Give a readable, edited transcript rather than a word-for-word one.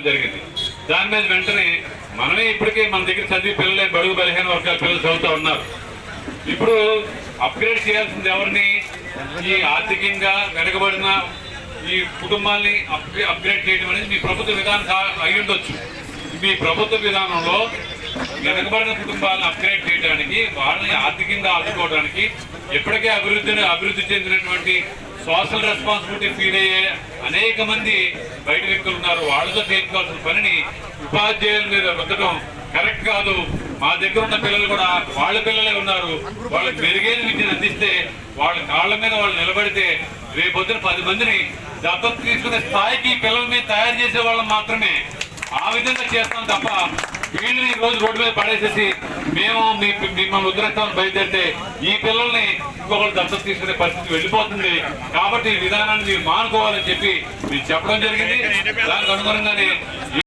జరిగింది. దాని మీద వెంటనే మనమే ఇప్పటికే మన దగ్గర చదివి పిల్లలే బడుగు బలహీన వర్గాల పిల్లలు చదువుతూ ఉన్నారు. ఇప్పుడు అప్గ్రేడ్ చేయాల్సింది ఎవరిని? ఈ ఆర్థికంగా వెనకబడిన ఈ కుటుంబాల్ని అప్గ్రేడ్ చేయడం అనేది మీ ప్రభుత్వ విధానం అయి ఉండొచ్చు. మీ ప్రభుత్వ విధానంలో వెనకబడిన కుటుంబాలను అప్గ్రేడ్ చేయడానికి, వాళ్ళని ఆర్థికంగా ఆదుకోవడానికి, ఎప్పటికే అభివృద్ధి చెందినటువంటి సోషల్ రెస్పాన్సిబిలిటీ ఫీల్ అయ్యే అనేక మంది బయట వ్యక్తులు ఉన్నారు. వాళ్ళతో చేయించుకోవాల్సిన పనిని ఉపాధ్యాయుల మీద రుద్దడం కరెక్ట్ కాదు. మా దగ్గర ఉన్న పిల్లలు కూడా వాళ్ళ పిల్లలే ఉన్నారు. వాళ్ళకి మెరుగైన విద్యను అందిస్తే, వాళ్ళ కాళ్ళ మీద వాళ్ళు నిలబడితే రేపొద్దున 10 మందిని దత్తత తీసుకునే స్థాయికి పిల్లల మీద తయారు చేసే వాళ్ళం మాత్రమే ఆ విధంగా చేస్తాం తప్ప వీళ్ళని ఈ రోజు రోడ్డు మీద పడేసేసి మేము మిమ్మల్ని ఉద్రేస్తామని బయలుదేరితే ఈ పిల్లల్ని ఇంకొకరు దత్తత తీసుకునే పరిస్థితి వెళ్ళిపోతుంది. కాబట్టి ఈ విధానాన్ని మీరు మానుకోవాలని చెప్పి మీరు చెప్పడం జరిగింది. దానికి అనుగుణంగానే